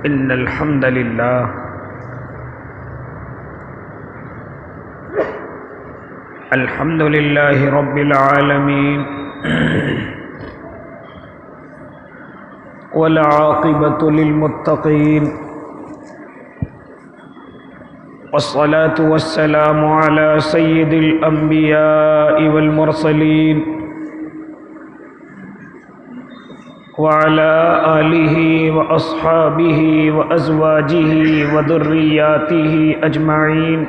إن الحمد لله رب العالمين والعاقبة للمتقين والصلاة والسلام على سيد الأنبياء والمرسلين وعلى آله وأصحابه وأزواجه وذرياته أجمعين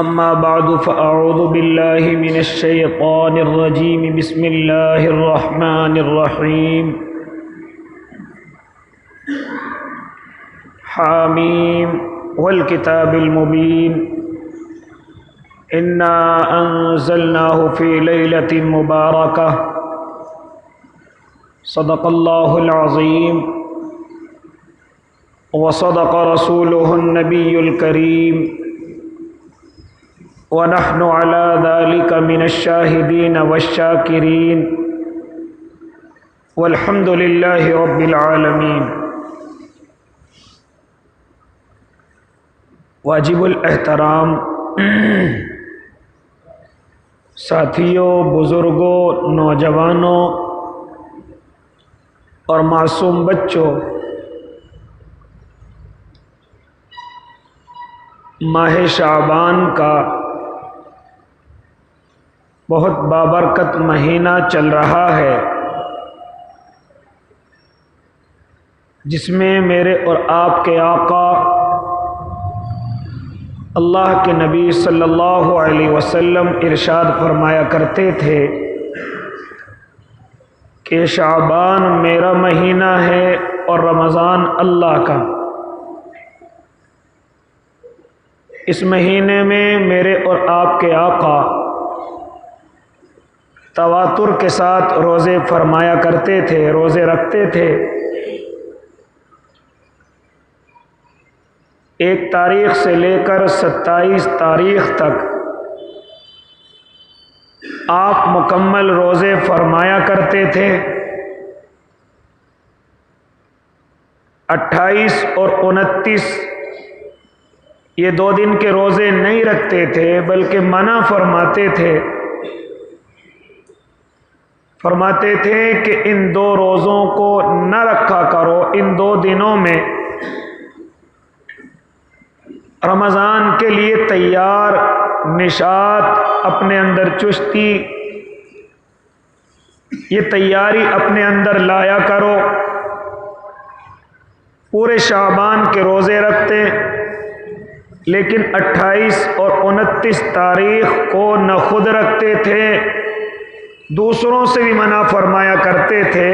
أما بعد فأعوذ بالله من الشيطان الرجيم بسم الله الرحمن الرحيم حاميم والكتاب المبين إنا أنزلناه في ليلة مباركة صدق الله العظيم وصدق رسوله النبي الكريم ونحن على ذلك من الشاهدين والشاكرين والحمد لله رب العالمين۔ واجب الاحترام ساتھیوں، بزرگوں، نوجوانوں اور معصوم بچوں، ماہ شعبان کا بہت بابرکت مہینہ چل رہا ہے، جس میں میرے اور آپ کے آقا اللہ کے نبی صلی اللہ علیہ وسلم ارشاد فرمایا کرتے تھے کہ شعبان میرا مہینہ ہے اور رمضان اللہ کا۔ اس مہینے میں میرے اور آپ کے آقا تواتر کے ساتھ روزے فرمایا کرتے تھے، روزے رکھتے تھے۔ 1 تاریخ سے لے کر 27 تاریخ تک آپ مکمل روزے فرمایا کرتے تھے۔ 28 اور 29 یہ 2 دن کے روزے نہیں رکھتے تھے، بلکہ منع فرماتے تھے کہ ان 2 روزوں کو نہ رکھا کرو، ان 2 دنوں میں رمضان کے لیے تیار، نشاط اپنے اندر، چستی، یہ تیاری اپنے اندر لایا کرو۔ پورے شعبان کے روزے رکھتے، لیکن 28 اور 29 تاریخ کو نہ خود رکھتے تھے، دوسروں سے بھی منع فرمایا کرتے تھے،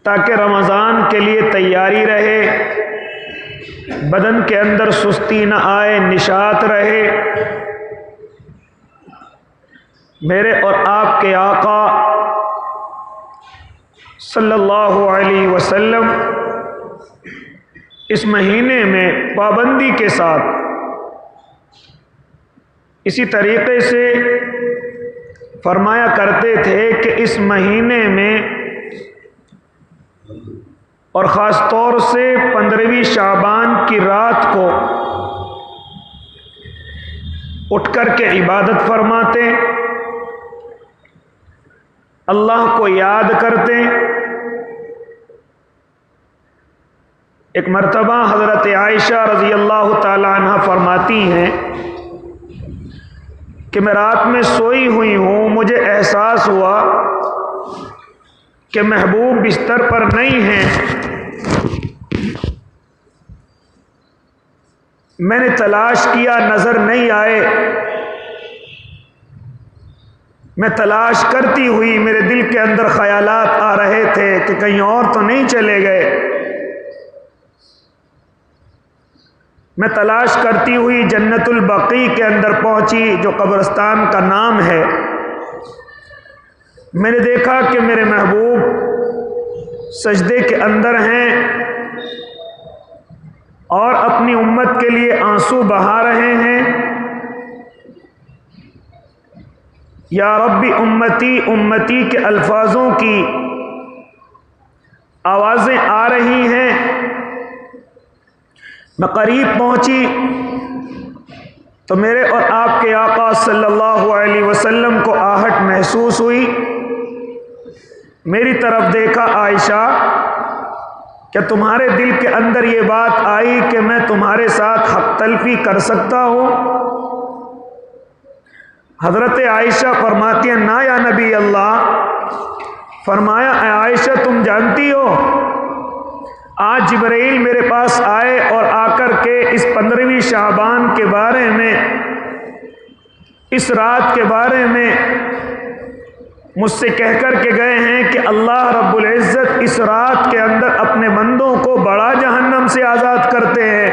تاکہ رمضان کے لیے تیاری رہے، بدن کے اندر سستی نہ آئے، نشاط رہے۔ میرے اور آپ کے آقا صلی اللہ علیہ وسلم اس مہینے میں پابندی کے ساتھ اسی طریقے سے فرمایا کرتے تھے کہ اس مہینے میں اور خاص طور سے 15ویں شعبان کی رات کو اٹھ کر کے عبادت فرماتے، اللہ کو یاد کرتے۔ ایک مرتبہ حضرت عائشہ رضی اللہ تعالی عنہ فرماتی ہیں کہ میں رات میں سوئی ہوئی ہوں، مجھے احساس ہوا کہ محبوب بستر پر نہیں ہیں، میں نے تلاش کیا، نظر نہیں آئے۔ میں تلاش کرتی ہوئی، میرے دل کے اندر خیالات آ رہے تھے کہ کہیں اور تو نہیں چلے گئے۔ میں تلاش کرتی ہوئی جنت البقیع کے اندر پہنچی، جو قبرستان کا نام ہے۔ میں نے دیکھا کہ میرے محبوب سجدے کے اندر ہیں اور اپنی امت کے لیے آنسو بہا رہے ہیں۔ یا ربی امتی امتی کے الفاظوں کی آوازیں آ رہی ہیں۔ میں قریب پہنچی تو میرے اور آپ کے آقا صلی اللہ علیہ وسلم کو آہٹ محسوس ہوئی۔ میری طرف دیکھا، عائشہ کیا تمہارے دل کے اندر یہ بات آئی کہ میں تمہارے ساتھ حق تلفی کر سکتا ہوں؟ حضرت عائشہ فرماتی ہیں نا یا نبی اللہ۔ فرمایا اے عائشہ تم جانتی ہو آج جبرائیل میرے پاس آئے اور آ کر کے اس 15ویں شعبان کے بارے میں، اس رات کے بارے میں مجھ سے کہہ کر کے گئے ہیں کہ اللہ رب العزت اس رات کے اندر اپنے بندوں کو بڑا جہنم سے آزاد کرتے ہیں،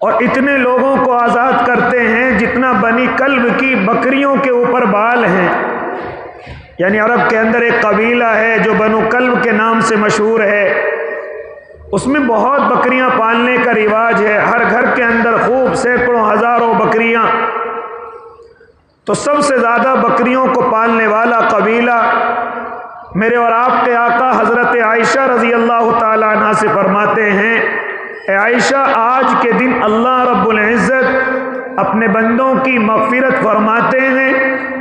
اور اتنے لوگوں کو آزاد کرتے ہیں جتنا بنی کلب کی بکریوں کے اوپر بال ہیں۔ یعنی عرب کے اندر ایک قبیلہ ہے جو بنو کلب کے نام سے مشہور ہے، اس میں بہت بکریاں پالنے کا رواج ہے، ہر گھر کے اندر خوب سینکڑوں ہزاروں بکریاں۔ تو سب سے زیادہ بکریوں کو پالنے والا قبیلہ میرے اور آپ کے آقا حضرت عائشہ رضی اللہ تعالیٰ عنہ سے فرماتے ہیں اے عائشہ آج کے دن اللہ رب العزت اپنے بندوں کی مغفرت فرماتے ہیں،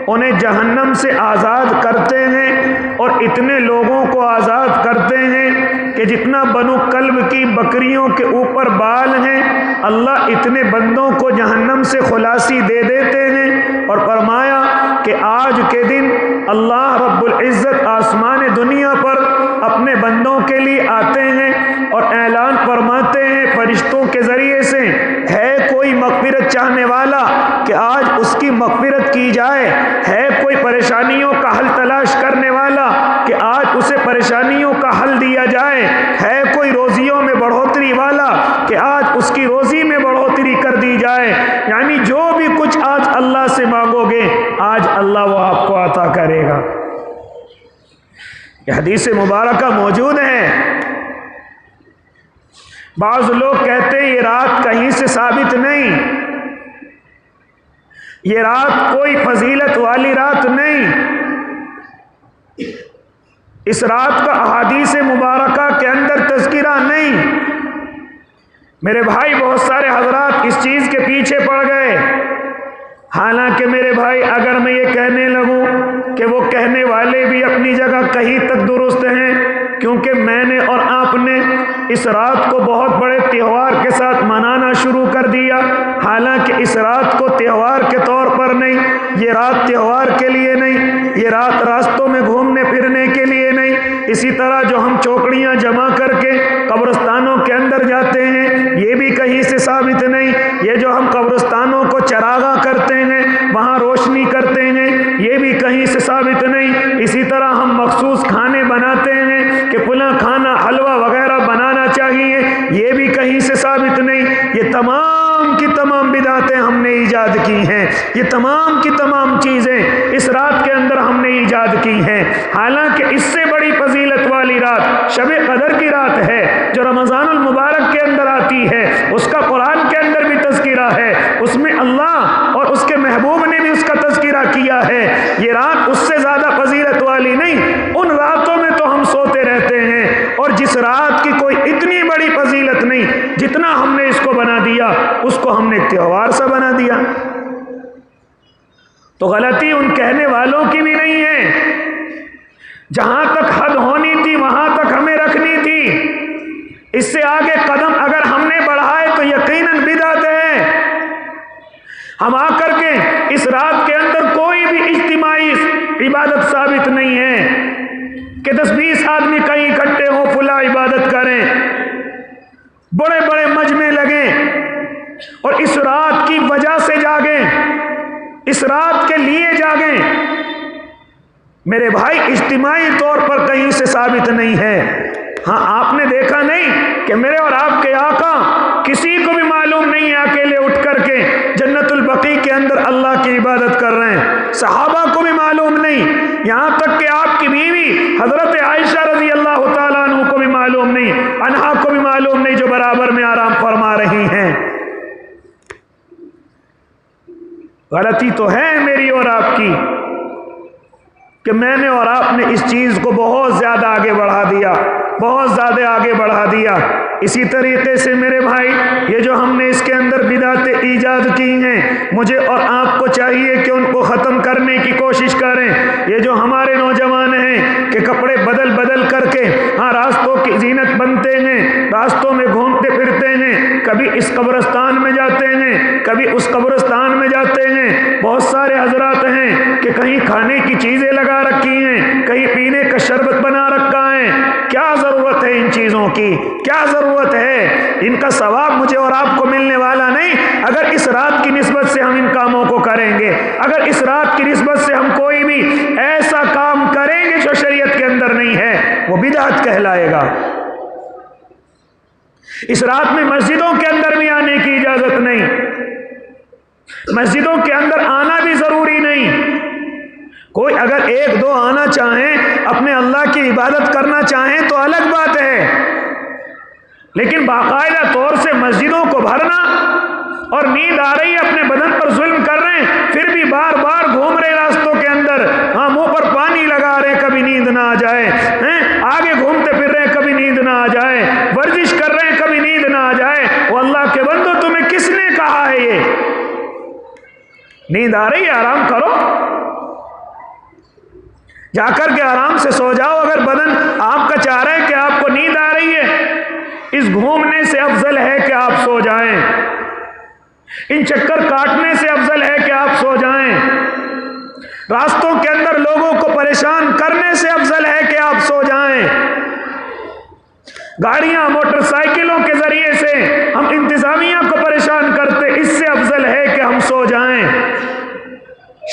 انہیں جہنم سے آزاد کرتے ہیں، اور اتنے لوگوں کو آزاد کرتے ہیں کہ جتنا بنو کلب کی بکریوں کے اوپر بال ہیں اللہ اتنے بندوں کو جہنم سے خلاصی دے دیتے ہیں۔ اور فرمایا کہ آج کے دن اللہ رب العزت آسمان دنیا پر اپنے بندوں کے لیے آتے ہیں اور اعلان فرماتے ہیں فرشتوں کے ذریعے سے، ہے کوئی مغفرت چاہنے والا کہ آج اس کی مغفرت کی جائے، ہے کوئی پریشانیوں کا حل تلاش کرنے والا کہ آج اسے پریشانیوں کا حل دیا جائے، ہے کوئی روزیوں میں بڑھوتری والا کہ آج اس کی روزی میں بڑھوتری کر دی جائے۔ یعنی جو بھی کچھ آج اللہ سے مانگو گے آج اللہ وہ آپ کو عطا کرے گا۔ یہ حدیث مبارکہ موجود ہے۔ بعض لوگ کہتے ہیں یہ رات کہیں سے ثابت نہیں، یہ رات کوئی فضیلت والی رات نہیں، اس رات کا احادیث مبارکہ کے اندر تذکرہ نہیں۔ میرے بھائی بہت سارے حضرات اس چیز کے پیچھے پڑ گئے، حالانکہ میرے بھائی اگر میں یہ کہنے لگوں کہ وہ کہنے والے بھی اپنی جگہ کہیں تک درست ہیں، کیونکہ میں نے اور آپ نے اس رات کو بہت بڑے تہوار کے ساتھ منانا شروع کر دیا، حالانکہ اس رات کو تہوار کے طور پر نہیں، یہ رات تہوار کے لیے نہیں، یہ رات راستوں میں گھومنے پھرنے کے لیے نہیں۔ اسی طرح جو ہم چوکڑیاں جمع کر کے قبرستانوں کے اندر جاتے ہیں یہ بھی کہیں سے ثابت نہیں، یہ جو ہم قبرستانوں کو چراغاں کرتے ہیں وہاں روشنی کرتے ہیں یہ بھی کہیں سے ثابت نہیں۔ اسی طرح ہم مخصوص کھانے بناتے ہیں کہ فلاں کھانا حلوہ وغیرہ بنانا چاہیے، یہ بھی کہیں سے ثابت نہیں۔ یہ تمام کی تمام بدعتیں ہم نے ایجاد کی ہیں، یہ تمام کی تمام چیزیں اس رات کے اندر ہم نے ایجاد کی ہیں، حالانکہ اس سے بڑی فضیلت والی رات شب قدر کی رات ہے جو رمضان المبارک کے اندر آتی ہے، اس کا قرآن کے اندر بھی تذکرہ ہے، اس میں اللہ اور اس کے محبوب نے بھی اس کا تذکرہ کیا ہے۔ یہ رات اس سے زیادہ فضیلت والی نہیں، ان راتوں میں تو ہم سوتے رہتے ہیں، اور جس رات کی کوئی اتنی بڑی فضیلت نہیں جتنا ہم نے اس کو بنا دیا اس کو ہم نے تہوار سا بنا دیا۔ تو غلطی ان کہنے والوں کی بھی نہیں ہے، جہاں تک حد ہونی تھی وہاں تک ہمیں رکھنی تھی، اس سے آگے قدم اگر ہم نے بڑھائے تو یقیناً بدعت ہے۔ ہم آ کر کے اس رات کے اندر کوئی بھی اجتماعی عبادت ثابت نہیں ہے کہ 10-20 آدمی کہیں اکٹھے ہوں فلاں عبادت کریں، بڑے بڑے مجمع لگیں اور اس رات کی وجہ سے جاگیں، اس رات کے لیے جاگیں۔ میرے بھائی اجتماعی طور پر کہیں سے ثابت نہیں ہے۔ ہاں آپ نے دیکھا نہیں کہ میرے اور آپ کے آقا کسی کو بھی معلوم نہیں ہے اکیلے اٹھ کر کے جنت البقیع کے اندر اللہ کی عبادت کر رہے ہیں، صحابہ کو بھی معلوم نہیں، یہاں تک کہ آپ کی بیوی حضرت عائشہ رضی اللہ تعالیٰ عنہ کو بھی معلوم نہیں، انہا کو بھی معلوم نہیں جو برابر میں آرام فرما رہی ہیں۔ غلطی تو ہے میری اور آپ کی، کہ میں نے اور آپ نے اس چیز کو بہت زیادہ آگے بڑھا دیا، بہت زیادہ آگے بڑھا دیا۔ اسی طریقے سے میرے بھائی، یہ جو ہم نے اس کے اندر بدعتیں ایجاد کی ہیں، مجھے اور آپ کو چاہیے کہ ان کو ختم کرنے کی کوشش کریں۔ یہ جو ہمارے نوجوان ہیں کہ کپڑے بدل بدل کر کے راستوں کی زینت بنتے ہیں، راستوں میں گھومتے پھرتے ہیں، کبھی اس قبرستان میں جاتے ہیں، کبھی اس قبرستان میں جاتے ہیں۔ بہت سارے حضرات ہیں کہ کہیں کھانے کی چیزیں لگا رکھی ہیں، کہیں پینے کا شربت بنا رکھا ہے۔ کیا ضرورت ہے ان چیزوں کی؟ کیا ضرورت ہے؟ ان کا ثواب مجھے اور آپ کو ملنے والا نہیں۔ اگر اس رات کی نسبت سے ہم ان کاموں کو کریں گے، اگر اس رات کی نسبت سے ہم کوئی بھی ایسا کام کریں گے جو شریعت کے اندر نہیں ہے، وہ بدعت کہلائے گا۔ اس رات میں مسجدوں کے اندر بھی آنے کی اجازت نہیں، مسجدوں کے اندر آنا بھی ضروری نہیں۔ کوئی اگر ایک دو آنا چاہیں، اپنے اللہ کی عبادت کرنا چاہیں تو الگ بات ہے، لیکن باقاعدہ طور سے مسجدوں کو بھرنا، اور نیند آ رہی ہے اپنے بدن پر ظلم کر رہے ہیں، پھر بھی بار بار گھوم رہے راستوں کے اندر، منہ پر پانی لگا رہے کبھی نیند نہ آ جائے، آگے گھومتے پھر رہے کبھی نیند نہ آ جائے، ورزش کر رہے ہیں کبھی نیند نہ آ جائے۔ وہ اللہ کے بندو، تمہیں کس نے کہا ہے یہ؟ نیند آ رہی ہے، آرام کرو، جا کر کے آرام سے سو جاؤ۔ اگر بدن آپ کا چاہ رہا ہے کہ آپ کو نیند آ رہی ہے، اس گھومنے سے افضل ہے کہ آپ سو جائیں، ان چکر کاٹنے سے افضل ہے کہ آپ سو جائیں، راستوں کے اندر لوگوں کو پریشان کرنے سے افضل ہے کہ آپ سو جائیں، گاڑیاں موٹر سائیکلوں کے ذریعے سے ہم انتظامیہ کو پریشان کرتے، اس سے افضل ہے کہ ہم سو جائیں۔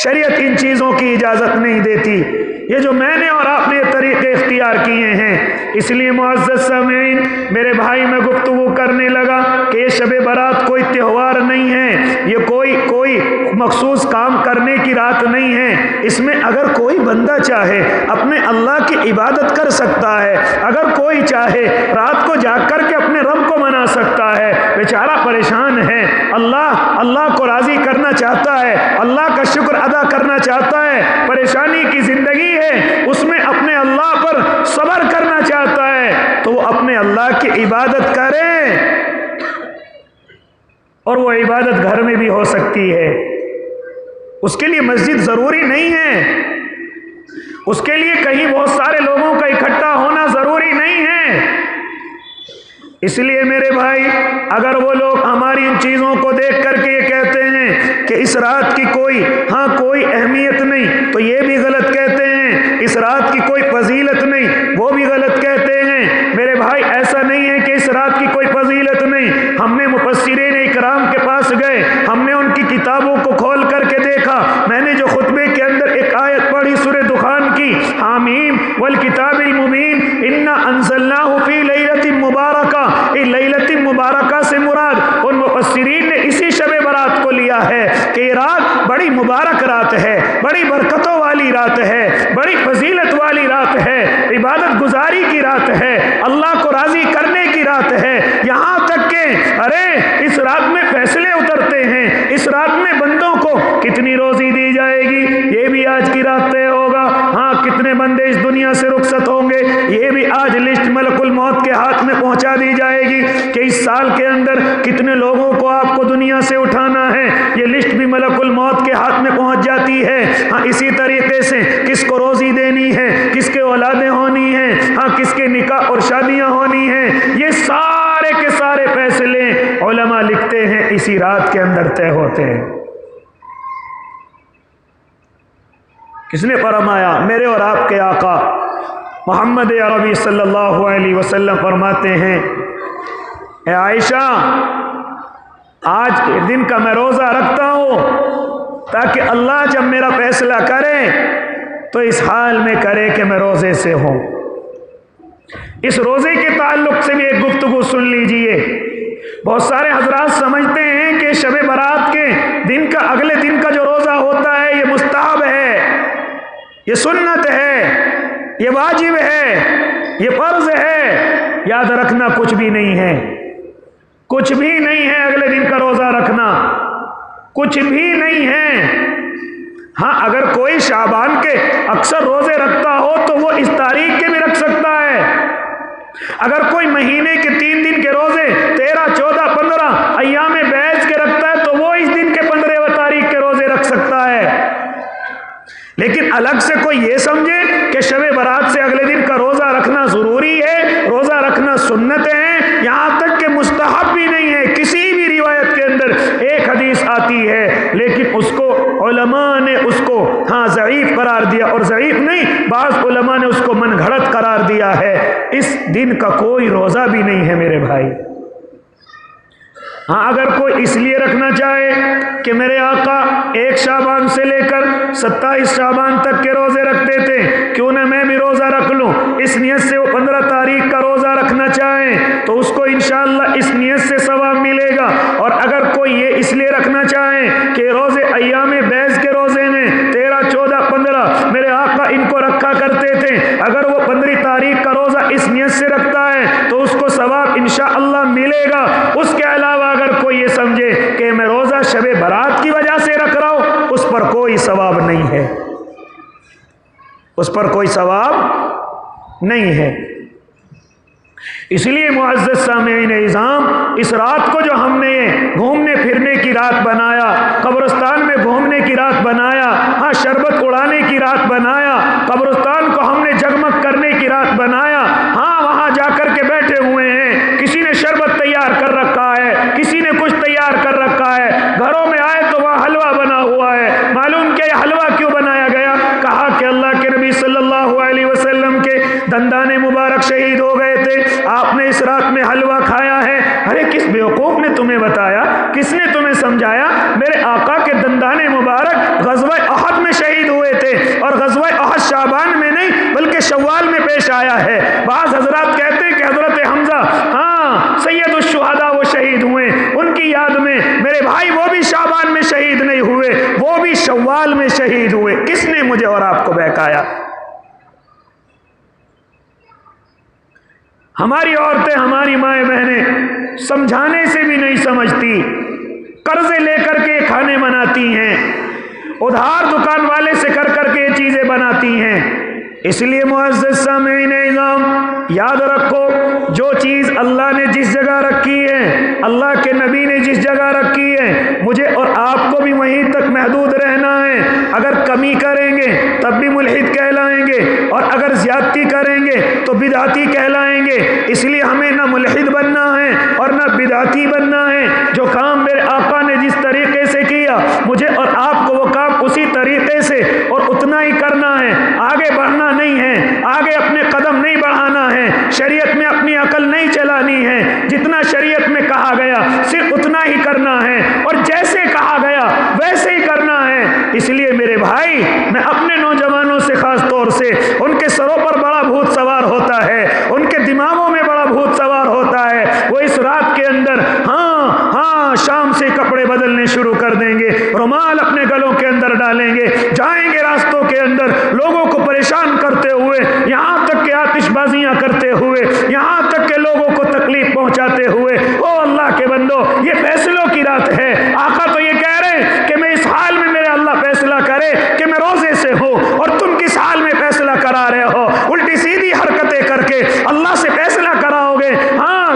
شریعت ان چیزوں کی اجازت نہیں دیتی۔ یہ جو میں نے اور آپ نے طریقے اختیار کیے ہیں، اس لیے معزز سامعین، میرے بھائی، میں گفتگو کرنے لگا کہ یہ شب برات کوئی تہوار نہیں ہے، یہ کوئی مخصوص کام کرنے کی رات نہیں ہے۔ اس میں اگر کوئی بندہ چاہے اپنے اللہ کی عبادت کر سکتا ہے، اگر کوئی چاہے رات کو جاگ کر کے اپنے رب کو منا سکتا ہے۔ بیچارہ پریشان ہے، اللہ کو راضی کرنا چاہتا ہے، اللہ کا شکر ادا کرنا چاہتا ہے، پریشانی کی زندگی ہے، اس میں اپنے اللہ پر صبر کرنا چاہتا ہے، تو وہ اپنے اللہ کی عبادت کرے، اور وہ عبادت گھر میں بھی ہو سکتی ہے۔ اس کے لیے مسجد ضروری نہیں ہے، اس کے لیے کہیں بہت سارے لوگوں کا اکٹھا ہونا ضروری نہیں ہے۔ اس لیے میرے بھائی، اگر وہ لوگ ہماری ان چیزوں کو دیکھ کر کے یہ کہتے ہیں کہ اس رات کی کوئی اہمیت نہیں، تو یہ بھی غلط کہتے ہیں۔ اس رات کی کوئی فضیلت نہیں، وہ بھی غلط کہتے ہیں۔ میرے بھائی، ایسا نہیں ہے کہ اس رات کی کوئی فضیلت نہیں۔ ہم نے مفسرین اکرام کے پاس گئے، ہم نے ان کی کتابوں کو کھول کر کے دیکھا۔ میں نے جو خطبے کے اندر ایک آیت پڑھی سورہ دخان کی، حامیم والکتاب المبین انا انزلناہ فی لیلۃ مبارکہ، لیلۃ مبارکہ سے مراد ان مفسرین نے اسی شب برات کو لیا ہے کہ یہ رات بڑی مبارک رات ہے، بڑی برکتوں والی رات ہے، بڑی فضیلت والی رات ہے، عبادت گزاری کی رات ہے، اللہ کو راضی کرنے کی رات ہے۔ یہاں تک کہ اس رات میں فیصلے اترتے ہیں، اس رات میں بندوں کو کتنی روزی دی جائے گی، یہ بھی آج کی رات طے ہوگا۔ کتنے بندے اس دنیا سے رخصت ہوں گے، یہ بھی آج لسٹ ملک الموت کے ہاتھ میں پہنچا دی جائے گی کہ اس سال کے اندر کتنے لوگوں کو آپ کو دنیا سے اٹھانا ہے، یہ لسٹ بھی ملک الموت کے ہاتھ میں پہنچ جاتی ہے۔ اسی طریقے سے کس کو روزی دینی ہے، کس کے اولادیں ہونی ہیں، کس کے نکاح اور شادیاں ہونی ہیں، یہ سارے کے سارے فیصلے علماء لکھتے ہیں اسی رات کے اندر طے ہوتے ہیں۔ کس نے فرمایا؟ میرے اور آپ کے آقا محمد عربی صلی اللہ علیہ وسلم فرماتے ہیں، اے عائشہ، آج کے دن کا میں روزہ رکھتا ہوں تاکہ اللہ جب میرا فیصلہ کرے تو اس حال میں کرے کہ میں روزے سے ہوں۔ اس روزے کے تعلق سے بھی ایک گفتگو سن لیجئے۔ بہت سارے حضرات سمجھتے ہیں کہ شب برات کے دن کا اگلے دن کا جو روزہ ہوتا ہے یہ مستحب ہے، یہ سنت ہے، یہ واجب ہے، یہ فرض ہے۔ یاد رکھنا کچھ بھی نہیں ہے، کچھ بھی نہیں ہے اگلے دن کا روزہ رکھنا، کچھ بھی نہیں ہے۔ ہاں اگر کوئی شعبان کے اکثر روزے رکھتا ہو تو وہ اس تاریخ کے بھی رکھ سکتا ہے. اگر کوئی مہینے کے 3 دن کے روزے 13 14 15 ایام بیض کے رکھتا ہے تو وہ اس دن کے 15 تاریخ کے روزے رکھ سکتا ہے. لیکن الگ سے کوئی یہ سمجھے کہ شب برات سے اگلے دن کا روزہ رکھنا ضروری ہے، روزہ رکھنا سنت ہے، یہاں تک کہ مستحب بھی نہیں ہے. کسی بھی روایت کے اندر ایک حدیث آتی ہے لیکن اس کو علماء نے اس کو ضعیف قرار دیا، اور ضعیف نہیں، بعض علماء نے اس کو من گھڑت قرار دیا ہے. اس دن کا کوئی روزہ بھی نہیں ہے میرے بھائی. اگر کوئی اس لیے رکھنا چاہے کہ میرے آقا 1 شعبان سے لے کر 27 شعبان تک کے روزے رکھتے تھے، کیوں نہ میں بھی روزہ رکھ لوں، اس نیت سے وہ 15 تاریخ کا روزہ رکھنا چاہیں تو اس کو انشاءاللہ اس نیت سے ثواب ملے گا. اور اگر کوئی یہ اس لیے رکھنا چاہے کہ روزے ایام بیض کے روزے میں 13 14 15 میرے آقا ان کو رکھا کرتے تھے، اگر وہ 15 تاریخ کا روزہ اس نیت سے رکھتا ہے تو اس کو ثواب انشاءاللہ ملے گا. اس کے علاوہ اگر کوئی یہ سمجھے کہ میں روزہ شب برات کی وجہ سے رکھ رہا ہوں، اس پر کوئی ثواب نہیں ہے، اس پر کوئی ثواب نہیں ہے. اس لیے معزز سامعین اعظام، اس رات کو جو ہم نے گھومنے پھرنے کی رات بنایا، قبرستان میں گھومنے کی رات بنایا، شربت اڑانے کی رات بنایا، قبرستان کو ہم نے جگمگ کرنے کی رات بنایا، وہاں جا کر کے بیٹھے ہوئے ہیں، کسی نے شربت تیار کر رکھا ہے، کسی نے کچھ تیار کر رکھا ہے، گھروں میں آئے تو وہاں حلوہ بنا ہوا ہے. معلوم کیا یہ حلوہ کیوں بنایا گیا؟ کہا کہ اللہ کے نبی صلی اللہ علیہ وسلم کے دندان مبارک شہید ہو گئے تھے، آپ نے اس رات میں حلوہ کھایا ہے. ارے کس بیوقوف نے تمہیں بتایا، کس نے تمہیں سمجھایا؟ میرے آقا کے دندان مبارک غزوہ احد میں شہید ہوئے تھے، اور غزوہ احد شعبان میں نہیں بلکہ شوال میں پیش آیا ہے. بعض حضرات کہتے ہیں کہ حضرت حمزہ سید الشہداء وہ شہید ہوئے، ان کی یاد میں. میرے بھائی وہ بھی شعبان میں شہید نہیں ہوئے، وہ بھی شوال میں شہید ہوئے. کس نے مجھے اور آپ کو بہکایا؟ ہماری عورتیں، ہماری مائیں بہنیں سمجھانے سے بھی نہیں سمجھتی، قرضے لے کر کے کھانے بناتی ہیں، ادھار دکان والے سے کر کر کے یہ چیزیں بناتی ہیں. اس لیے معزز سامعین اعظام، یاد رکھو جو چیز اللہ نے جس جگہ رکھی ہے، اللہ کے نبی نے جس جگہ رکھی ہے، مجھے اور آپ کو بھی وہیں تک محدود رہنا ہے. اگر کمی کریں گے تب بھی ملحد کہلائیں گے، اور اگر زیادتی کریں گے تو بدعتی کہلائیں گے. اس لیے ہمیں نہ ملحد بننا ہے اور نہ بدعتی بننا ہے. جو کام میرے آقا نے جس طریقے سے کیا، مجھے اور آپ کو وہ کام اسی طریقے سے اور اتنا ہی کرنا ہے. آگے بڑھنا نہیں ہے، آگے اپنے قدم نہیں بڑھانا ہے، شریعت میں اپنی عقل نہیں چلانی ہے. جتنا شریعت میں کہا گیا صرف اتنا ہی کرنا ہے، اور جیسے کہا گیا ویسے ہی کرنا ہے. اس لیے میرے بھائی، میں اپنے نوجوانوں سے خاص طور سے، ان کے سروں پر بڑا بھوت سوار ہوتا ہے، ان کے دماغوں میں بڑا بھوت سوار ہوتا ہے. وہ اس رات کے اندر شام سے کپڑے بدلنے شروع کر دیں گے، رومال اپنے گلوں کے اندر ڈالیں گے، جائیں گے راستوں کے اندر لوگوں کو پریشان کرتے ہوئے، یہاں تک کہ آتش بازیاں کرتے ہوئے، یہاں تک کہ لوگوں کو تکلیف پہنچاتے ہوئے. او اللہ کے بندو، یہ فیصلوں کی رات ہے. آقا تو یہ کہہ رہے ہیں کہ میں اس حال میں میرے اللہ فیصلہ کرے کہ میں روزے سے ہوں، اور تم کس حال میں فیصلہ کرا رہے ہو؟ الٹی سیدھی حرکتیں کر کے اللہ سے فیصلہ کراؤ گے،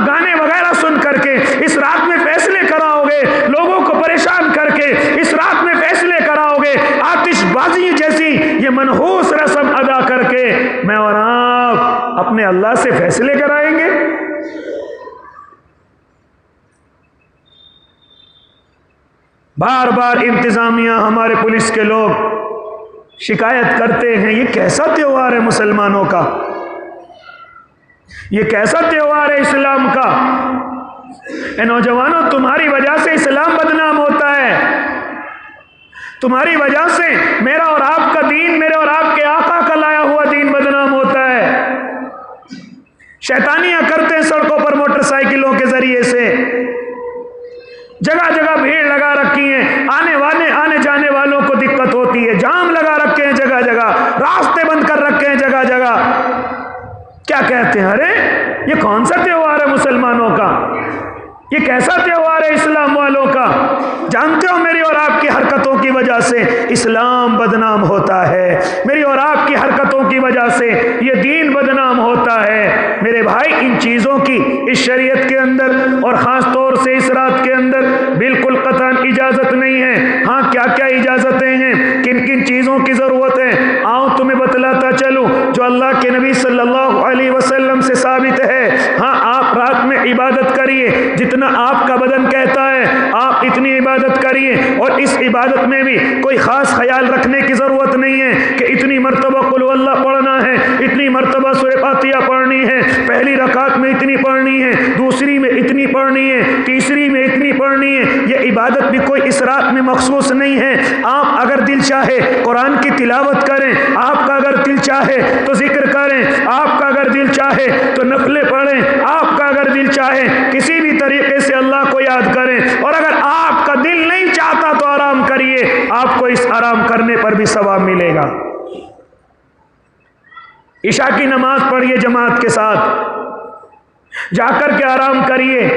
گانے وغیرہ سن کر کے اس رات میں فیصلے کراؤ گے، لوگوں کو پریشان کر کے اس رات میں فیصلے کراؤ گے، آتش بازی جیسی یہ منحوس رسم ادا کر کے میں اور آپ اپنے اللہ سے فیصلے کرائیں گے. بار بار انتظامیہ، ہمارے پولیس کے لوگ شکایت کرتے ہیں، یہ کیسا تہوار ہے مسلمانوں کا، یہ کیسا تہوار ہے اسلام کا. اے نوجوانوں، تمہاری وجہ سے اسلام بدنام ہوتا ہے، تمہاری وجہ سے میرا اور آپ کا دین، میرے اور آپ کے آقا کا لایا ہوا دین بدنام ہوتا ہے. شیطانیاں کرتے ہیں سڑکوں پر موٹر سائیکلوں کے ذریعے سے، جگہ جگہ بھیڑ لگا رکھی ہے، آنے جانے والوں کو دقت ہوتی ہے، جام لگا رکھے ہیں جگہ جگہ، راستے بند کر رکھے ہیں جگہ جگہ. کیا کہتے ہیں؟ ارے یہ کون سا تہوار ہے مسلمانوں کا؟ یہ کیسا تہوار ہے اسلام والوں کا؟ جانتے ہو میری اور آپ کی حرکتوں کی وجہ سے اسلام بدنام ہوتا ہے، میری اور آپ کی حرکتوں کی وجہ سے یہ دین بدنام ہوتا ہے۔ میرے بھائی، ان چیزوں کی اس شریعت کے اندر اور خاص طور سے اس رات کے اندر بالکل قطعاً اجازت نہیں ہے۔ ہاں، کیا کیا اجازتیں ہیں، کن کن چیزوں کی ضرورت ہے، آؤ تمہیں بتلاتا چلوں جو اللہ کے نبی صلی اللہ علیہ وسلم سے ثابت ہے۔ ہاں، آپ رات میں عبادت کریے، جتنا آپ کا بدن کہتا ہے آپ اتنی عبادت کریے، اور اس عبادت میں بھی کوئی خاص خیال رکھنے کی ضرورت نہیں ہے کہ اتنی مرتبہ قل هو اللہ پڑھنا ہے، اتنی مرتبہ سورہ فاتحہ پڑھنی ہے، پہلی رکعت میں اتنی پڑھنی ہے، دوسری میں اتنی پڑھنی ہے، تیسری میں اتنی پڑھنی ہے۔ یہ عبادت بھی کوئی اس رات میں مخصوص نہیں ہے۔ آپ اگر دل چاہے قرآن کی تلاوت کریں، آپ کا اگر دل چاہے تو ذکر کریں، آپ کا اگر دل چاہے تو نفلیں پڑھیں، آپ کا اگر دل چاہے کسی بھی طریقے سے اللہ کو یاد کریں، اور اگر آپ کا دل نہیں چاہتا تو آرام کریے، آپ کو اس آرام کرنے پر بھی ثواب ملے گا۔ عشاء کی نماز پڑھیے جماعت کے ساتھ، جا کر کے آرام کریے۔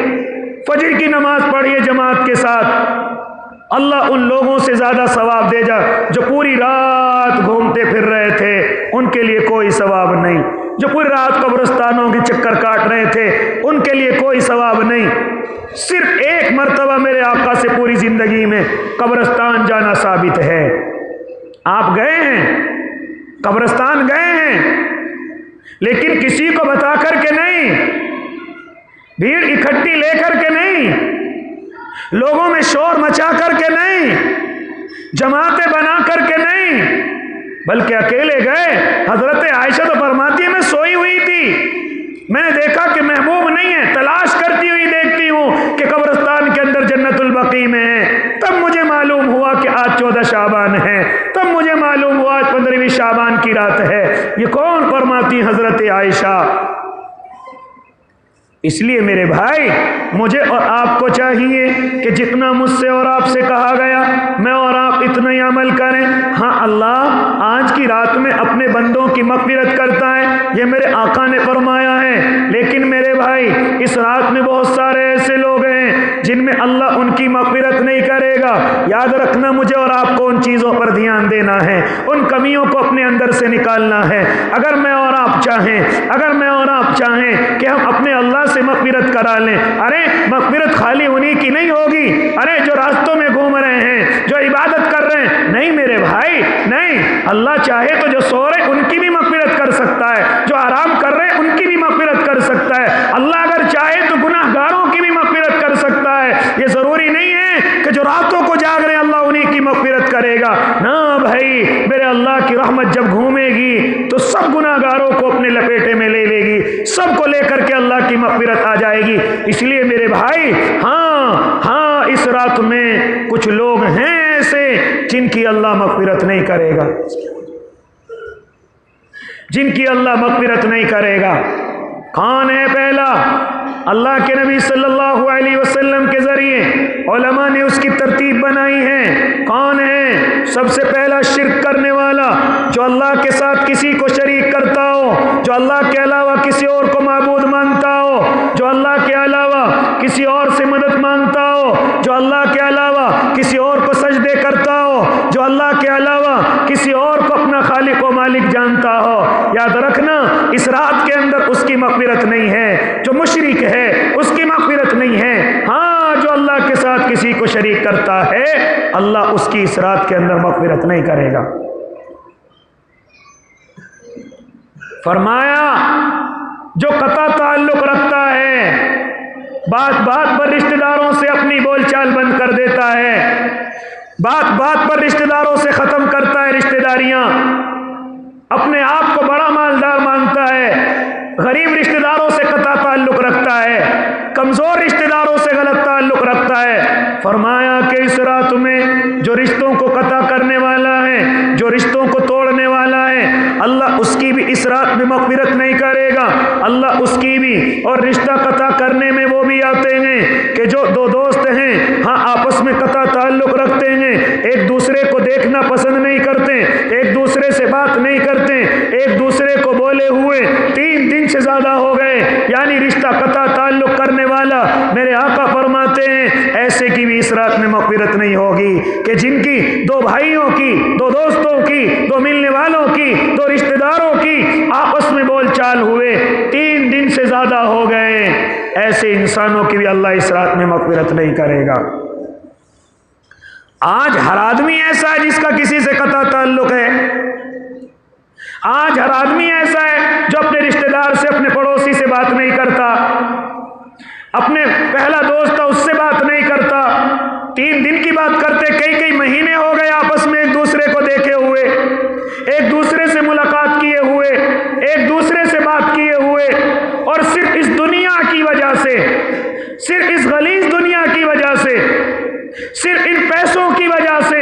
فجر کی نماز پڑھیے جماعت کے ساتھ، اللہ ان لوگوں سے زیادہ ثواب دے گا جو پوری رات گھومتے پھر رہے تھے، ان کے لیے کوئی ثواب نہیں۔ جو پوری رات قبرستانوں کے چکر کاٹ رہے تھے، ان کے لیے کوئی ثواب نہیں۔ صرف ایک مرتبہ میرے آقا سے پوری زندگی میں قبرستان جانا ثابت ہے۔ آپ گئے ہیں، قبرستان گئے ہیں، لیکن کسی کو بتا کر کے نہیں، بھیڑ اکٹھی لے کر کے نہیں، لوگوں میں شور مچا کر کے نہیں، جماعتیں بنا کر کے نہیں، بلکہ اکیلے گئے۔ حضرت عائشہ تو فرماتی ہے میں سوئی ہوئی تھی، میں نے دیکھا کہ محبوب نہیں ہے، تلاش کرتی ہوئی دیکھتی ہوں کہ قبرستان کے اندر جنت البقیع میں ہے۔ تب مجھے معلوم ہوا کہ آج 14 شعبان ہے، تب مجھے معلوم ہوا آج 15ویں شعبان کی رات ہے۔ یہ کون فرماتی؟ حضرت عائشہ۔ اس لیے میرے بھائی، مجھے اور آپ کو چاہیے کہ جتنا مجھ سے اور آپ سے کہا گیا میں اور آپ اتنا ہی عمل کریں۔ ہاں، اللہ آج کی رات میں اپنے بندوں کی مغفرت کرتا ہے، یہ میرے آقا نے فرمایا ہے، لیکن میرے بھائی اس رات میں بہت سارے ایسے لوگ ہیں جن میں اللہ ان کی مغفرت نہیں کرے گا۔ یاد رکھنا، مجھے اور آپ کو ان چیزوں پر دھیان دینا ہے، ان کمیوں کو اپنے اندر سے نکالنا ہے۔ اگر میں اور آپ چاہیں کہ ہم اپنے اللہ سے مغفرت کرا لیں، ارے مغفرت خالی انہی کی نہیں ہوگی، ارے جو راستوں میں گھوم رہے ہیں، جو عبادت کر رہے ہیں، نہیں میرے بھائی، نہیں۔ اللہ چاہے تو جو سو رہے ان کی بھی مغفرت کر سکتا ہے، جو آرام کر رہے ہیں ان کی بھی مغفرت کر سکتا ہے۔ اللہ اگر چاہے تو گناہ گاروں کی بھی مغفرت کر سکتا ہے۔ یہ ضروری نہیں ہے کہ جو راتوں کو جاگ رہے ہیں اللہ انہی کی مغفرت کرے گا، نہ بھائی۔ میرے اللہ کی رحمت جب گھومے گی تو سب گناہ گاروں کو اپنے لپیٹے میں لے لے گی، سب کو لے کر کے اللہ کی مغفرت آ جائے گی۔ اس لیے میرے بھائی، ہاں اس رات میں کچھ لوگ ہیں ایسے جن کی اللہ مغفرت نہیں کرے گا، جن کی اللہ مغفرت نہیں کرے گا۔ کون ہے پہلا؟ اللہ کے نبی صلی اللہ علیہ وسلم کے ذریعے علماء نے اس کی ترتیب بنائی ہے۔ کون ہے؟ سب سے پہلا شرک کرنے والا، جو اللہ کے ساتھ کسی کو شریک کرتا ہو، جو اللہ کے علاوہ کسی اور کو معبود مانتا ہو، جو اللہ کے علاوہ کسی اور سے مدد مانگتا ہو، جو اللہ کے علاوہ کسی اور کو سجدے کرتا ہو، جو اللہ کے علاوہ کسی اور کو اپنا خالق و مالک جانتا ہو۔ یاد رکھنا، اس رات کے اندر اس کی مغفرت نہیں ہے۔ جو مشرک ہے اس کی مغفرت نہیں ہے۔ ہاں، جو اللہ کے ساتھ کسی کو شریک کرتا ہے اللہ اس کی اس رات کے اندر مغفرت نہیں کرے گا۔ فرمایا جو قطع تعلق رکھتا ہے، بات بات پر رشتہ داروں سے اپنی بول چال بند کر دیتا ہے، بات بات پر رشتہ داروں سے ختم کرتا ہے رشتہ داریاں، اپنے آپ کو بڑا مالدار مانتا ہے، غریب رشتہ داروں سے قطع تعلق رکھتا ہے، کمزور رشتہ داروں سے غلط تعلق رکھتا ہے۔ فرمایا کہ اس رات میں جو رشتوں کو قطع کرنے والا ہے، جو رشتوں کو توڑنے والا ہے، اللہ اس کی بھی اس رات میں مغفرت نہیں کرے گا۔ اللہ اس کی بھی، اور رشتہ قطع کرنے میں وہ بھی آتے ہیں کہ جو دو دوست ہیں، ہاں آپس میں قطع تعلق رکھتے ہیں، ایک دوسرے کو دیکھنا پسند نہیں کرتے، ایک دوسرے سے بات نہیں کرتے، ایک دوسرے کو بولے ہوئے 3 دن سے زیادہ ہو گئے، یعنی رشتہ قطع تعلق کرنے والا، میرے آقا فرماتے ہیں ایسے کی بھی اس رات میں مغفرت نہیں ہوگی کہ جن کی 2 بھائیوں کی، 2 دوستوں کی، 2 ملنے والوں کی، 2 رشتہ داروں کی آپس میں بول چال ہوئے 3 دن سے زیادہ ہو گئے، ایسے انسانوں کی بھی اللہ اس رات میں مغفرت نہیں کرے گا۔ آج ہر آدمی ایسا ہے جس کا کسی سے قطع تعلق ہے، آج ہر آدمی ایسا ہے جو اپنے رشتہ دار سے، اپنے پڑوسی سے بات نہیں کرتا، اپنے پہلا دوست تھا اس سے بات نہیں کرتا، 3 دن کی بات کرتے، کئی مہینے ہو گئے آپس میں ایک دوسرے کو دیکھے ہوئے، ایک دوسرے سے ملاقات کیے ہوئے، ایک دوسرے سے بات کیے ہوئے، اور صرف اس دنیا کی وجہ سے، صرف اس غلیظ دنیا کی وجہ سے، صرف ان پیسوں کی وجہ سے،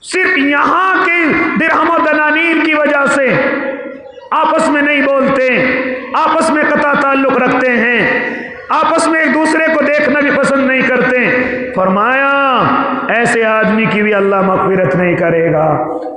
صرف یہاں کے درہم و دنانیر کی وجہ سے آپس میں نہیں بولتے، آپس میں قطع تعلق رکھتے ہیں، آپس میں ایک دوسرے کو دیکھنا بھی پسند نہیں کرتے۔ فرمایا ایسے آدمی کی بھی اللہ مغفرت نہیں کرے گا،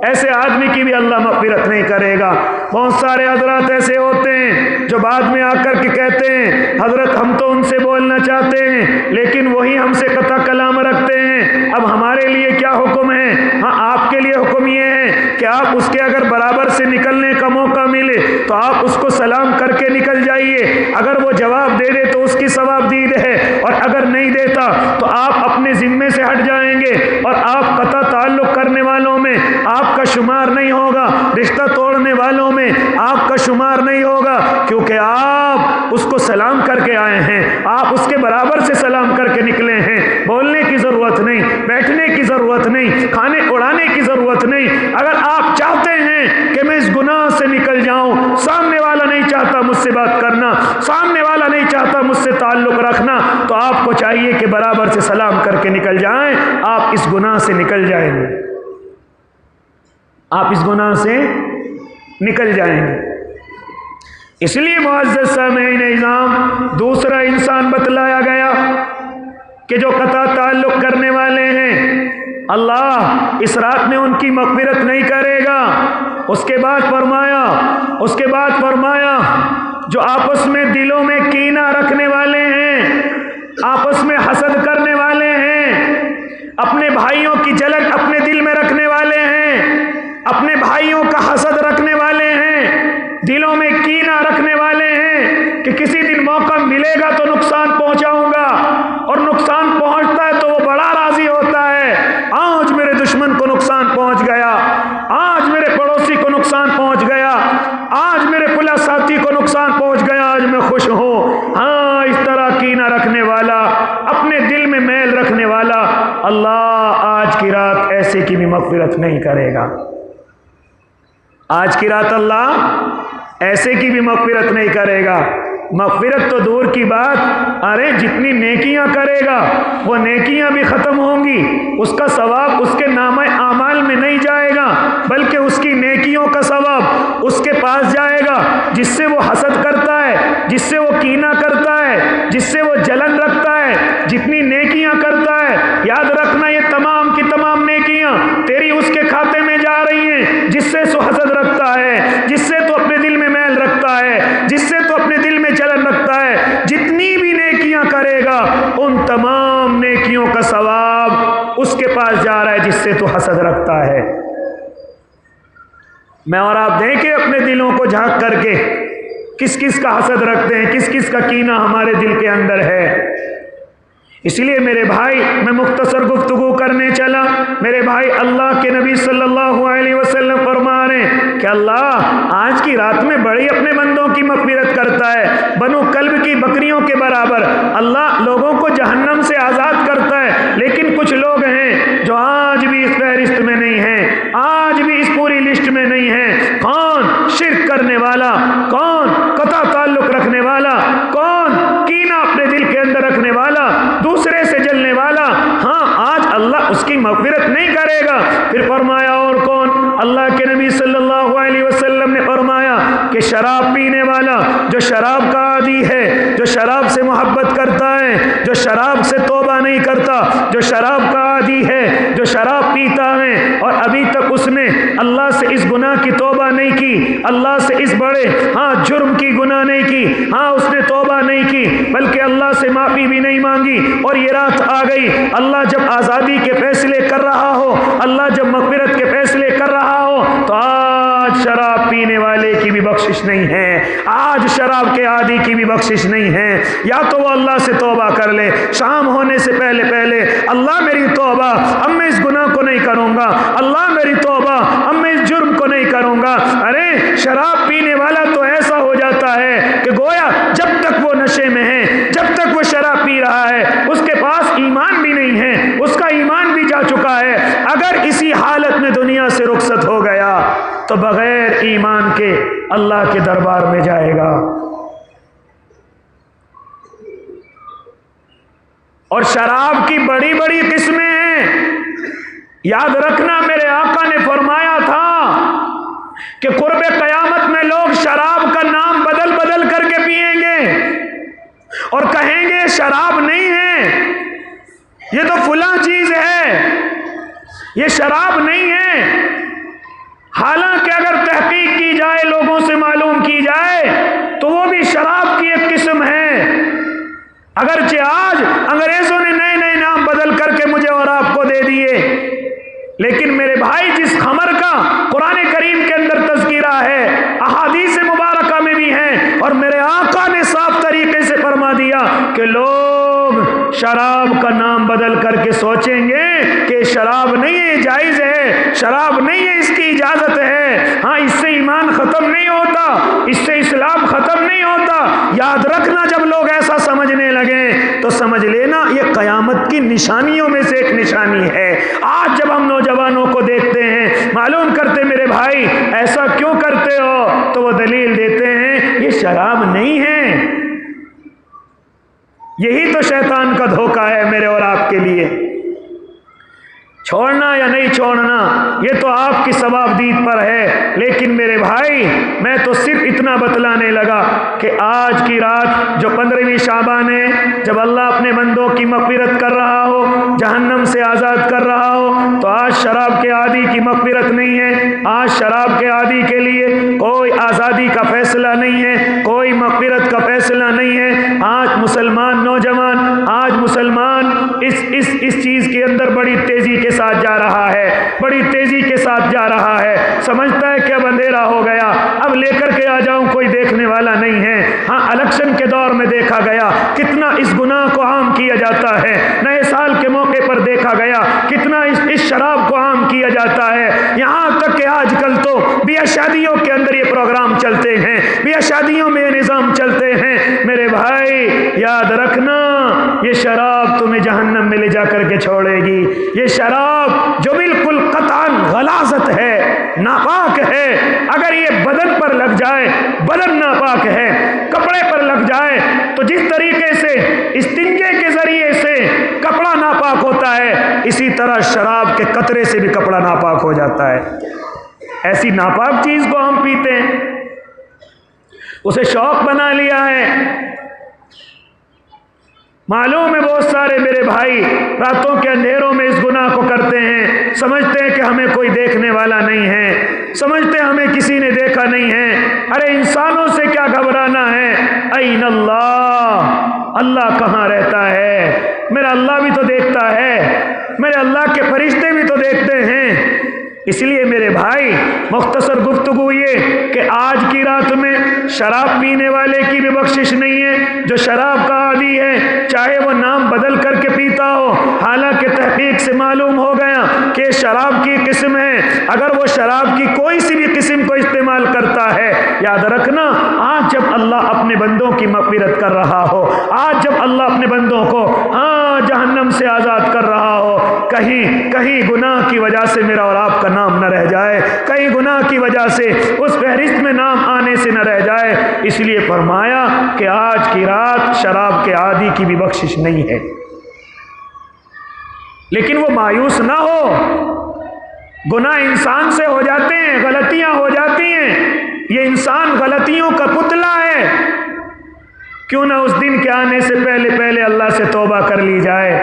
ایسے آدمی کی بھی اللہ مغفرت نہیں کرے گا۔ بہت سارے حضرات ایسے ہوتے ہیں جو بعد میں آ کر کے کہتے ہیں حضرت ہم تو ان سے بولنا چاہتے ہیں لیکن وہی ہم سے قطع کلام رکھتے ہیں، اب ہمارے لیے کیا حکم ہے؟ ہاں آپ کے لیے حکم یہ ہے کہ آپ اس کے اگر برابر سے نکلنے کا موقع ملے تو آپ اس کو سلام کر کے نکل جائیے، اگر وہ جواب دے دے تو اس کی ثواب دید ہے، اور اگر نہیں دیتا تو آپ اپنے ذمے سے ہٹ جائیں گے اور آپ قطع تعلق کرنے والوں میں آپ کا شمار نہیں ہوگا، رشتہ توڑنے والوں میں آپ کا شمار نہیں ہوگا، کیونکہ آپ اس کو سلام کر کے آئے ہیں، آپ اس کے برابر سے سلام کر کے نکلے ہیں۔ بولنے کی ضرورت نہیں، بیٹھنے کی ضرورت نہیں، کھانے اڑانے کی ضرورت نہیں۔ اگر آپ چاہتے ہیں کہ میں اس گناہ سے نکل جاؤں، سامنے والا نہیں چاہتا مجھ سے بات کرنا، سامنے والا نہیں چاہتا مجھ سے تعلق رکھنا، تو آپ کو چاہیے کہ برابر سے سلام کر کے نکل جائیں، آپ اس گناہ سے نکل جائیں گے، آپ اس گناہ سے نکل جائیں گے۔ اس لیے معزز سامعین اعظام دوسرا انسان بتلایا گیا کہ جو قطع تعلق کرنے والے ہیں اللہ اس رات میں ان کی مغفرت نہیں کرے گا۔ اس کے بعد فرمایا جو آپس میں دلوں میں کینہ رکھنے والے ہیں، آپس میں حسد کرنے والے ہیں، اپنے بھائیوں کی جلن اپنے دل میں رکھنے والے ہیں، اپنے بھائیوں کا حسد رکھنے والے ہیں، دلوں میں کینہ رکھنے والے ہیں کہ کسی دن موقع ملے گا تو نقصان پہنچاؤں گا، اور نقصان پہنچتا ہے تو وہ بڑا راضی ہوتا ہے، آج میرے دشمن کو نقصان پہنچ گیا، آج میرے پڑوسی کو نقصان پہنچ گیا، آج میرے فلاں ساتھی کو نقصان پہنچ گیا، آج میں خوش ہوں۔ ہاں اس طرح کینہ رکھنے والا، اپنے دل میں میل رکھنے والا، اللہ آج کی رات ایسے کی بھی مغفرت نہیں کرے گا۔ آج کی رات اللہ ایسے کی بھی مغفرت نہیں کرے گا۔ مغفرت تو دور کی بات، ارے جتنی نیکیاں کرے گا وہ نیکیاں بھی ختم ہوں گی، اس کا ثواب اس کے نامہ اعمال میں نہیں جائے گا، بلکہ اس کی نیکیوں کا ثواب اس کے پاس جائے گا، جس سے وہ حسد کرتا ہے، جس سے وہ کینہ کرتا ہے، جس سے وہ جلن رکھتا ہے، جتنی نیکیاں کرتا ہے، یاد رکھنا یہ تمام کی تمام نیکیاں تیری اس کے کھاتے میں جا رہی ہیں جس سے تو حسد رکھتا ہے، جس سے تو اپنے دل میں میل رکھتا ہے، جس سے تو اپنے دل میں جلن رکھتا ہے، جتنی بھی نیکیاں کرے گا ان تمام نیکیوں کا ثواب اس کے پاس جا رہا ہے جس سے تو حسد رکھتا ہے۔ میں اور آپ دیکھیں اپنے دلوں کو جھانک کر کے کس کس کا حسد رکھتے ہیں، کس کس کا کینہ ہمارے دل کے اندر ہے۔ اس لیے میرے بھائی میں مختصر گفتگو کرنے چلا، میرے بھائی اللہ کے نبی صلی اللہ علیہ وسلم فرما رہے ہیں کہ اللہ آج کی رات میں بڑی اپنے بندوں کی مغفرت کرتا ہے، بنو کلب کی بکریوں کے برابر اللہ لوگوں کو جہنم سے آزاد کرتا ہے۔ لیکن کچھ لوگ ہیں جو آج بھی اس فہرست میں نہیں ہیں، آج بھی اس پوری لسٹ میں نہیں ہیں۔ کون؟ شرک کرنے والا، کون؟ قطع تعلق رکھنے والا، کون؟ کینہ اپنے دل کے اندر رکھنے والا، دوسرے سے جلنے والا، ہاں آج اللہ اس کی مغفرت نہیں کرے گا۔ پھر فرمایا اور کون؟ اللہ کے نبی صلی اللہ علیہ وسلم نے فرمایا کہ شراب پینے والا، جو شراب کا عادی ہے، جو شراب سے محبت کرتا ہے، جو شراب سے توبہ نہیں کرتا، جو شراب کا عادی ہے، جو شراب پیتا ہے اور ابھی تک اس نے اللہ سے اس گناہ کی توبہ نہیں کی، اللہ سے اس بڑے جرم کی گناہ نہیں کی، اس نے توبہ نہیں کی، بلکہ اللہ سے معافی بھی نہیں مانگی، اور یہ رات آ گئی، اللہ جب آزادی کے فیصلے کر رہا ہو، اللہ جب مغفرت کے فیصلے کر رہا ہو، تو آج شراب پینے والے کی بھی بخشش نہیں ہے، آج شراب کے عادی کی بھی بخشش نہیں ہے۔ یا تو وہ اللہ سے توبہ کر لے شام ہونے سے پہلے پہلے، اللہ میری توبہ، اب میں اس گناہ کو نہیں کروں گا، اللہ میری توبہ، اب میں اس جرم کو نہیں کروں گا۔ ارے شراب پینے والا تو ایسا ہو جاتا ہے کہ گویا جب تک وہ نشے میں ہے، جب تک وہ شراب پی رہا ہے، اس کے پاس ایمان بھی نہیں ہے، اس کا ایمان بھی جا چکا ہے۔ اگر اسی حالت میں دنیا سے رخصت ہو گیا تو بغیر ایمان کے اللہ کے دربار میں جائے گا۔ اور شراب کی بڑی بڑی قسمیں ہیں، یاد رکھنا میرے آقا نے فرمایا تھا کہ قرب قیامت میں لوگ شراب کا نام بدل بدل کر کے پیئیں گے اور کہیں گے شراب نہیں ہے، یہ تو فلاں چیز ہے، یہ شراب نہیں ہے۔ حالانکہ اگر تحقیق کی جائے، لوگوں سے معلوم کی جائے، تو وہ بھی شراب کی ایک قسم ہے۔ اگرچہ آج انگریزوں نے نئے نئے نام بدل کر کے مجھے اور آپ کو دے دیے، لیکن میرے بھائی جس خمر کا قرآن کریم کے اندر تذکرہ ہے، احادیث مبارکہ میں بھی ہے، اور میرے آقا نے صاف طریقے سے فرما دیا کہ لوگ شراب کا نام بدل کر کے سوچیں گے کہ شراب نہیں ہے، جائز ہے، شراب نہیں ہے، اس کی اجازت ہے، اس سے ایمان ختم نہیں ہوتا، اس سے اسلام ختم نہیں ہوتا۔ یاد رکھنا جب لوگ ایسا سمجھنے لگے تو سمجھ لینا یہ قیامت کی نشانیوں میں سے ایک نشانی ہے۔ آج جب ہم نوجوانوں کو دیکھتے ہیں، معلوم کرتے میرے بھائی ایسا کیوں کرتے ہو، تو وہ دلیل دیتے ہیں یہ شراب نہیں ہے۔ یہی تو شیطان کا دھوکہ ہے میرے اور آپ کے لیے۔ چھوڑنا یا نہیں چھوڑنا یہ تو آپ کی ثوابدید پر ہے، لیکن میرے بھائی میں تو صرف اتنا بتلانے لگا کہ آج کی رات جو 15ویں شعبان ہے، جب اللہ اپنے بندوں کی مغفرت کر رہا ہو، جہنم سے آزاد کر رہا ہو، تو آج شراب کے عادی کی مغفرت نہیں ہے، آج شراب کے عادی کے لیے کوئی آزادی کا فیصلہ نہیں ہے، کوئی مغفرت کا فیصلہ نہیں ہے۔ آج مسلمان نوجوان، آج مسلمان اس چیز کے اندر بڑی تیزی کے ساتھ جا رہا ہے، بڑی تیزی کے ساتھ جا رہا ہے، سمجھتا ہے کہ اب اندھیرا ہو گیا، اب لے کر کے آ جاؤں، کوئی دیکھنے والا نہیں ہے۔ الیکشن کے دور میں دیکھا گیا کتنا اس گناہ کو عام کیا جاتا ہے، نئے سال کے موقع پر دیکھا گیا کتنا اس شراب کو عام کیا جاتا ہے، یہاں تک کہ آج کل تو بیاہ شادیوں کے اندر یہ پروگرام چلتے ہیں، بیاہ شادیوں میں یہ نظام چلتے ہیں۔ میرے بھائی یاد رکھنا یہ شراب تمہیں جہنم میں لے جا کر کے چھوڑے گی۔ یہ شراب جو بالکل قطعاً غلاظت ہے، ناپاک ہے، اگر یہ بدن پر لگ جائے، بدن ناپاک ہے، کپڑے پر لگ جائے تو جس طریقے سے استنجے کے ذریعے سے کپڑا ناپاک ہوتا ہے، اسی طرح شراب کے قطرے سے بھی کپڑا ناپاک ہو جاتا ہے۔ ایسی ناپاک چیز کو ہم پیتے ہیں، اسے شوق بنا لیا ہے۔ معلوم ہے بہت سارے میرے بھائی راتوں کے اندھیروں میں اس گناہ کو کرتے ہیں، سمجھتے ہیں کہ ہمیں کوئی دیکھنے والا نہیں ہے، سمجھتے ہیں ہمیں کسی نے دیکھا نہیں ہے۔ ارے انسانوں سے کیا گھبرانا ہے؟ این اللہ، اللہ کہاں رہتا ہے؟ میرا اللہ بھی تو دیکھتا ہے، میرے اللہ کے فرشتے بھی تو دیکھتے ہیں۔ اس لیے میرے بھائی مختصر گفتگو یہ کہ آج کی رات میں شراب پینے والے کی بھی بخشش نہیں ہے۔ جو شراب کا عادی ہے، چاہے وہ نام بدل کر کے پیتا ہو، حالانکہ تحقیق سے معلوم ہو گیا کہ شراب کی قسم ہے، اگر وہ شراب کی کوئی سی بھی قسم کو استعمال کرتا ہے، یاد رکھنا آج جب اللہ اپنے بندوں کی مغفرت کر رہا ہو، آج جب اللہ اپنے بندوں کو جہنم سے آزاد کر رہا ہو، کہیں گناہ کی وجہ سے میرا اور آپ کا نام نہ رہ جائے، کہیں گناہ کی وجہ سے اس فہرست میں نام آنے سے نہ رہ جائے۔ اس لیے فرمایا کہ آج کی رات شراب کے عادی کی بھی بخشش نہیں ہے۔ لیکن وہ مایوس نہ ہو، گناہ انسان سے ہو جاتے ہیں، غلطیاں ہو جاتی ہیں، یہ انسان غلطیوں کا پتلا ہے، کیوں نہ اس دن کے آنے سے پہلے اللہ سے توبہ کر لی جائے،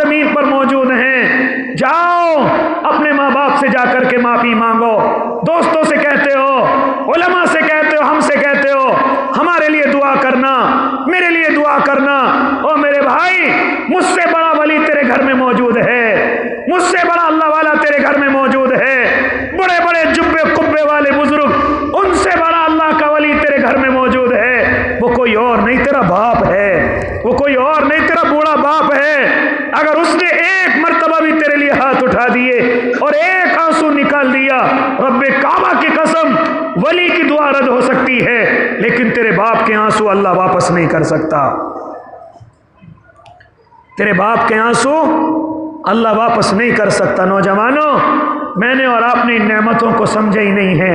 زمین پر موجود ہیں، جاؤ اپنے ماں باپ سے جا کر کے معافی مانگو۔ دوستوں سے کہتے ہو، علماء سے کہتے ہو، ہم سے کہتے ہو ہمارے لیے دعا کرنا، میرے لیے دعا کرنا۔ او میرے بھائی، مجھ سے بڑا ولی تیرے گھر میں موجود ہے، مجھ سے بڑا اللہ والا تیرے گھر میں موجود ہے، بڑے بڑے جبے قبے والے بزرگ، ان سے بڑا اللہ کا ولی تیرے گھر میں موجود ہے۔ وہ کوئی اور نہیں، تیرا باپ ہے، وہ کوئی اور نہیں، تیرا بوڑھا باپ ہے۔ اگر اس نے ایک مرتبہ بھی تیرے لیے ہاتھ اٹھا دیے اور ایک آنسو نکال دیا، رب کعبہ کی قسم، ولی کی دعا رد ہو سکتی ہے لیکن تیرے باپ کے آنسو اللہ واپس نہیں کر سکتا۔ تیرے باپ کے آنسو اللہ واپس نہیں کر سکتا۔ نوجوانوں، میں نے اور آپ نے ان نعمتوں کو سمجھا ہی نہیں ہے۔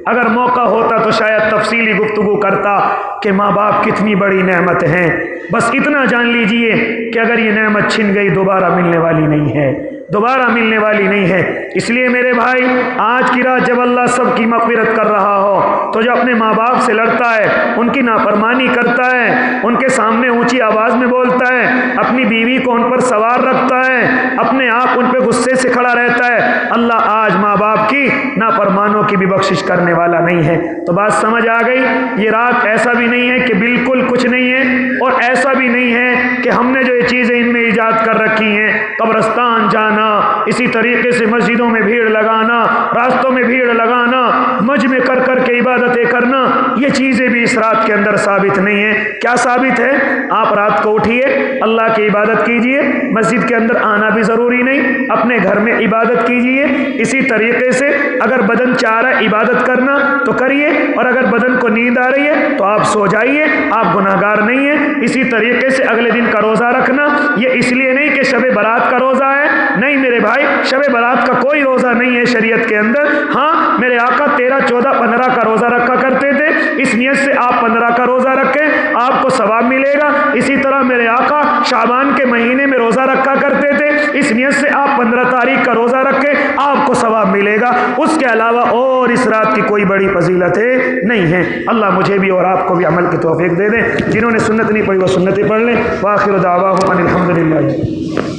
اگر موقع ہوتا تو شاید تفصیلی گفتگو کرتا کہ ماں باپ کتنی بڑی نعمت ہیں۔ بس اتنا جان لیجئے کہ اگر یہ نعمت چھن گئی دوبارہ ملنے والی نہیں ہے، دوبارہ ملنے والی نہیں ہے۔ اس لیے میرے بھائی، آج کی رات جب اللہ سب کی مغفرت کر رہا ہو تو جو اپنے ماں باپ سے لڑتا ہے، ان کی نافرمانی کرتا ہے، ان کے سامنے اونچی آواز میں بولتا ہے، اپنی بیوی کو ان پر سوار رکھتا ہے، اپنے آپ ان پہ غصے سے کھڑا رہتا ہے، اللہ آج ماں باپ کی نافرمانوں کی بھی بخشش کرنے والا نہیں ہے۔ تو بات سمجھ آ گئی؟ یہ رات ایسا بھی نہیں ہے کہ بالکل کچھ نہیں ہے، اور ایسا بھی نہیں ہے کہ ہم نے جو یہ چیزیں ان میں ایجاد کر رکھی ہیں، قبرستان جانا، اسی طریقے سے مسجدوں میں بھیڑ لگانا، راستوں میں بھیڑ لگانا، مجمع کر کر کے عبادتیں کرنا، یہ چیزیں بھی اس رات کے اندر ثابت نہیں ہیں۔ کیا ثابت ہے؟ آپ رات کو اٹھیے، اللہ کی عبادت کیجئے، مسجد کے اندر آنا بھی ضروری نہیں، اپنے گھر میں عبادت کیجئے۔ اسی طریقے سے اگر بدن چاہ رہا ہے عبادت کرنا تو کریے، اور اگر بدن کو نیند آ رہی ہے تو آپ سو جائیے، آپ گناہگار نہیں ہیں۔ اسی طریقے سے اگلے دن کا روزہ رکھنا، یہ اس لیے نہیں کہ شب برات کا روزہ ہے، نہیں میرے بھائی، شب برات کا کوئی روزہ نہیں ہے شریعت کے اندر۔ ہاں، میرے آقا 13، 14، 15 کا روزہ رکھا کرتے تھے، اس نیت سے آپ 15 کا روزہ رکھیں، آپ کو ثواب ملے گا۔ اسی طرح میرے آقا شعبان کے مہینے میں روزہ رکھا کرتے تھے، اس نیت سے آپ 15 تاریخ کا روزہ رکھیں، آپ کو ثواب ملے گا۔ اس کے علاوہ اور اس رات کی کوئی بڑی فضیلتیں نہیں ہیں۔ اللہ مجھے بھی اور آپ کو بھی عمل کی توفیق دے دیں۔ جنہوں نے سنت نہیں پڑھی وہ سنتیں پڑھ لیں۔ وآخر دعواہم ان الحمد للہ۔